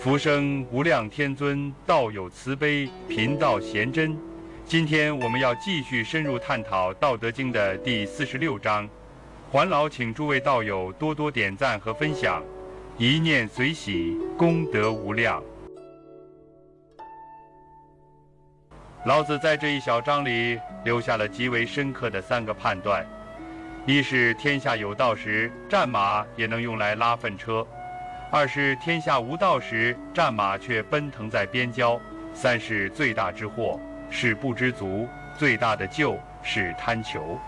福生无量天尊，道有慈悲，贫道贤真。今天我们要继续深入探讨《道德经》的第46章。还劳请诸位道友多多点赞和分享，一念随喜，功德无量。老子在这一小章里留下了极为深刻的3个判断：一是天下有道时，战马也能用来拉粪车；二是天下无道时，战马却奔腾在边郊；三是最大之祸是不知足，最大的救是贪求。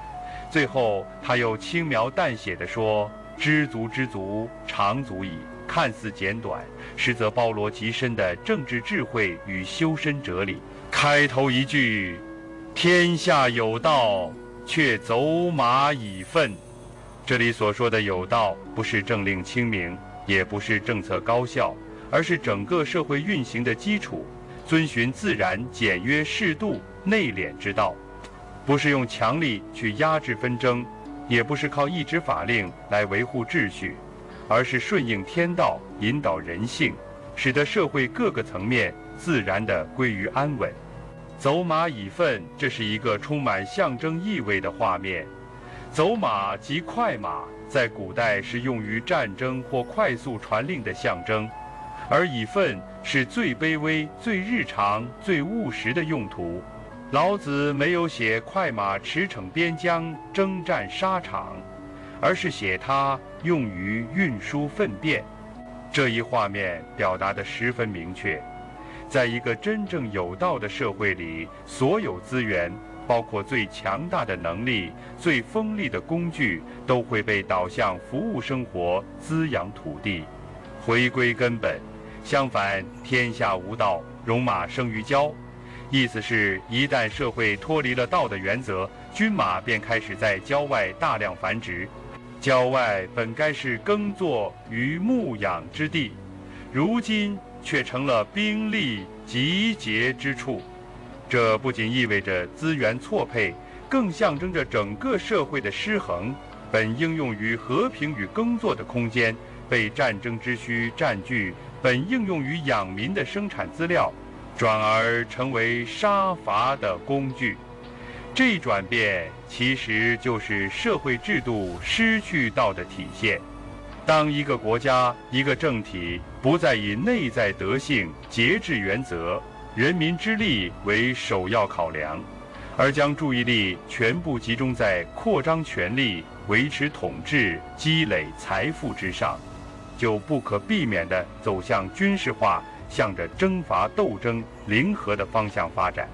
最后他又轻描淡写地说：知足知足，常足矣。看似简短，实则包罗极深的政治智慧与修身哲理。开头一句，天下有道，却走马以粪。这里所说的有道，不是政令清明，也不是政策高效，而是整个社会运行的基础，遵循自然、简约、适度、内敛之道。不是用强力去压制纷争，也不是靠一纸法令来维护秩序，而是顺应天道，引导人性，使得社会各个层面自然地归于安稳。走马以粪，这是一个充满象征意味的画面。走马即快马，在古代是用于战争或快速传令的象征，而以粪是最卑微、最日常、最务实的用途。老子没有写快马驰骋边疆、征战沙场，而是写它用于运输粪便。这一画面表达得十分明确。在一个真正有道的社会里，所有资源，包括最强大的能力、最锋利的工具，都会被导向服务生活、滋养土地，回归根本。相反，天下无道，戎马生于郊。意思是，一旦社会脱离了道的原则，军马便开始在郊外大量繁殖。郊外本该是耕作与牧养之地，如今却成了兵力集结之处。这不仅意味着资源错配，更象征着整个社会的失衡。本应用于和平与耕作的空间，被战争之需占据；本应用于养民的生产资料，转而成为杀伐的工具。这一转变其实就是社会制度失去道的体现。当一个国家、一个政体不再以内在德性、节制原则、人民之利为首要考量，而将注意力全部集中在扩张权力、维持统治、积累财富之上，就不可避免地走向军事化，向着征伐斗争、零和的方向发展。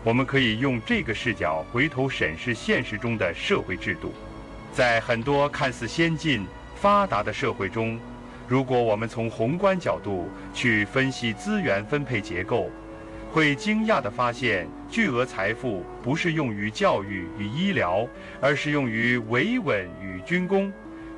我们可以用这个视角回头审视现实中的社会制度。在很多看似先进、发达的社会中，如果我们从宏观角度去分析资源分配结构，会惊讶地发现，巨额财富不是用于教育与医疗，而是用于维稳与军工。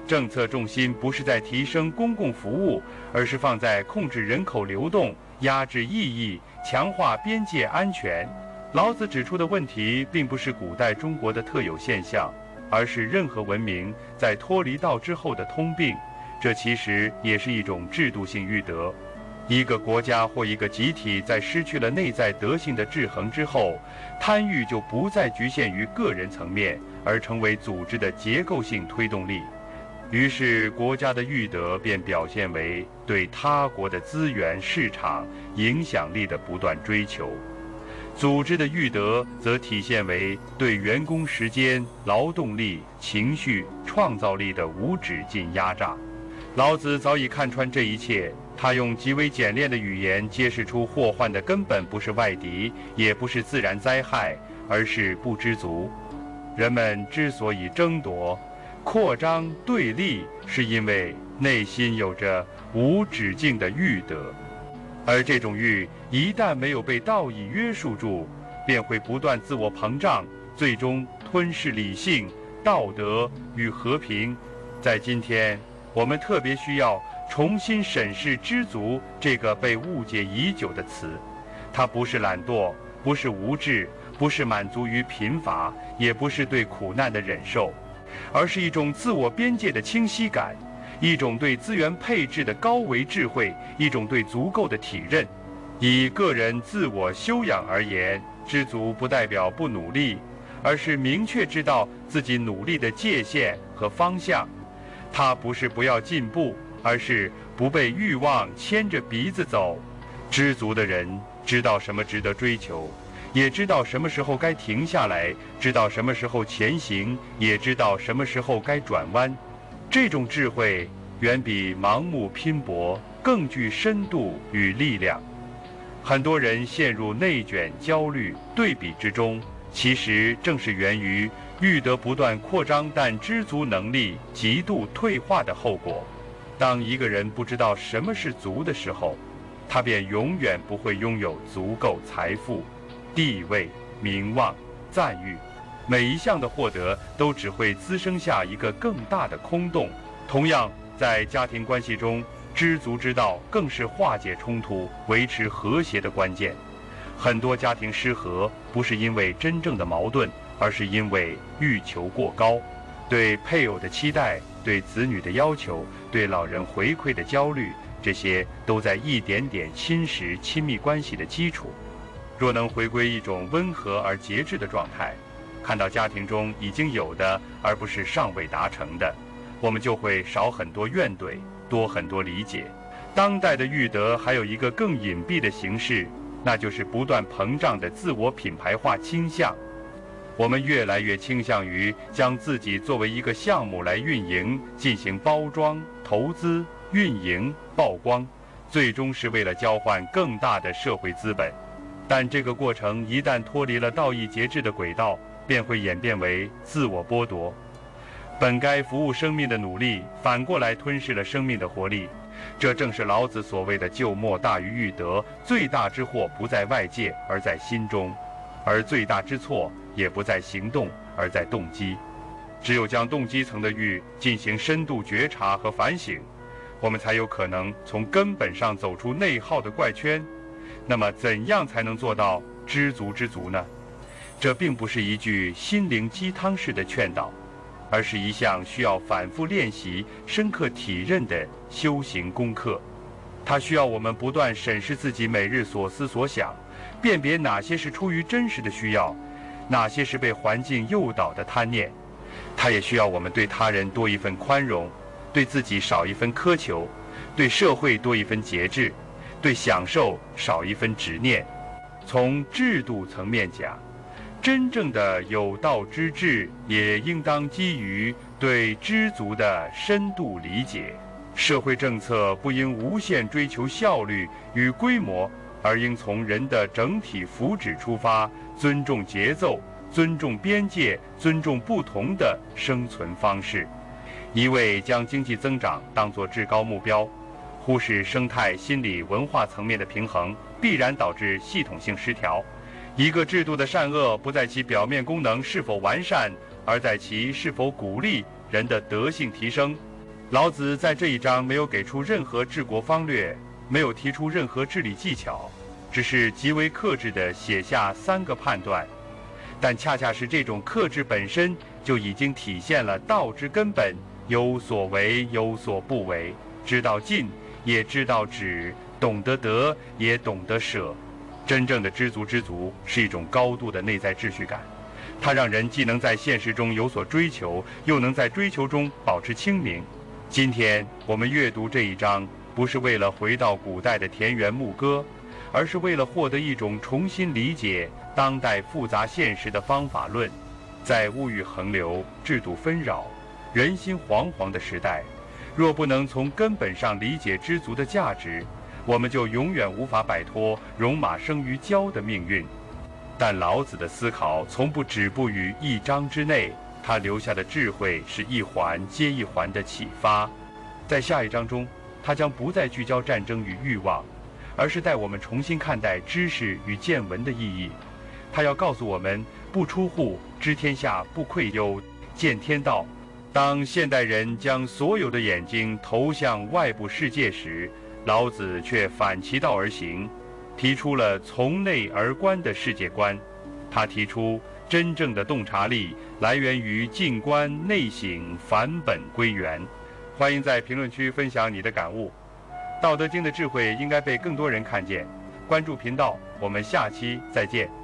政策重心不是在提升公共服务，而是放在控制人口流动、压制异议、强化边界安全。老子指出的问题并不是古代中国的特有现象，而是任何文明在脱离道之后的通病。这其实也是一种制度性欲得。一个国家或一个集体在失去了内在德性的制衡之后，贪欲就不再局限于个人层面，而成为组织的结构性推动力。于是国家的欲得便表现为对他国的资源、市场、影响力的不断追求，组织的欲得则体现为对员工时间、劳动力、情绪、创造力的无止境压榨。老子早已看穿这一切，他用极为简练的语言揭示出祸患的根本不是外敌，也不是自然灾害，而是不知足。人们之所以争夺、扩张、对立，是因为内心有着无止境的欲得，而这种欲一旦没有被道义约束住，便会不断自我膨胀，最终吞噬理性、道德与和平。在今天，我们特别需要重新审视知足这个被误解已久的词。它不是懒惰，不是无志，不是满足于贫乏，也不是对苦难的忍受，而是一种自我边界的清晰感，一种对资源配置的高维智慧，一种对足够的体认。以个人自我修养而言，知足不代表不努力，而是明确知道自己努力的界限和方向。它不是不要进步，而是不被欲望牵着鼻子走。知足的人知道什么值得追求，也知道什么时候该停下来，知道什么时候前行，也知道什么时候该转弯。这种智慧远比盲目拼搏更具深度与力量。很多人陷入内卷、焦虑、对比之中，其实正是源于欲得不断扩张但知足能力极度退化的后果。当一个人不知道什么是足的时候，他便永远不会拥有足够财富、地位、名望、赞誉，每一项的获得都只会滋生下一个更大的空洞。同样，在家庭关系中，知足之道更是化解冲突、维持和谐的关键。很多家庭失和不是因为真正的矛盾，而是因为欲求过高，对配偶的期待、对子女的要求、对老人回馈的焦虑，这些都在一点点侵蚀亲密关系的基础。若能回归一种温和而节制的状态，看到家庭中已经有的，而不是尚未达成的，我们就会少很多怨怼，多很多理解。当代的育德还有一个更隐蔽的形式，那就是不断膨胀的自我品牌化倾向。我们越来越倾向于将自己作为一个项目来运营，进行包装、投资、运营、曝光，最终是为了交换更大的社会资本。但这个过程一旦脱离了道义节制的轨道，便会演变为自我剥夺。本该服务生命的努力，反过来吞噬了生命的活力。这正是老子所谓的救莫大于育德，最大之祸不在外界，而在心中；而最大之错也不在行动，而在动机。只有将动机层的欲进行深度觉察和反省，我们才有可能从根本上走出内耗的怪圈。那么怎样才能做到知足知足呢？这并不是一句心灵鸡汤式的劝导，而是一项需要反复练习、深刻体认的修行功课。它需要我们不断审视自己每日所思所想，辨别哪些是出于真实的需要，哪些是被环境诱导的贪念。它也需要我们对他人多一份宽容，对自己少一分苛求，对社会多一分节制，对享受少一分执念。从制度层面讲，真正的有道之治也应当基于对知足的深度理解。社会政策不应无限追求效率与规模，而应从人的整体福祉出发，尊重节奏，尊重边界，尊重不同的生存方式。一味将经济增长当作至高目标，忽视生态、心理、文化层面的平衡，必然导致系统性失调。一个制度的善恶不在其表面功能是否完善，而在其是否鼓励人的德性提升。老子在这一章没有给出任何治国方略，没有提出任何治理技巧，只是极为克制地写下3个判断。但恰恰是这种克制本身，就已经体现了道之根本：有所为，有所不为，知道进，也知道止，懂得得，也懂得舍。真正的知足知足是一种高度的内在秩序感，它让人既能在现实中有所追求，又能在追求中保持清明。今天我们阅读这一章，不是为了回到古代的田园牧歌，而是为了获得一种重新理解当代复杂现实的方法论。在物欲横流、制度纷扰、人心惶惶的时代，若不能从根本上理解知足的价值，我们就永远无法摆脱戎马生于郊的命运。但老子的思考从不止步于一章之内，他留下的智慧是一环接一环的启发。在下一章中，他将不再聚焦战争与欲望，而是带我们重新看待知识与见闻的意义。他要告诉我们，不出户，知天下不愧有，见天道。当现代人将所有的眼睛投向外部世界时，老子却反其道而行，提出了从内而观的世界观。他提出，真正的洞察力来源于静观内省，返本归元。欢迎在评论区分享你的感悟。道德经的智慧应该被更多人看见。关注频道，我们下期再见。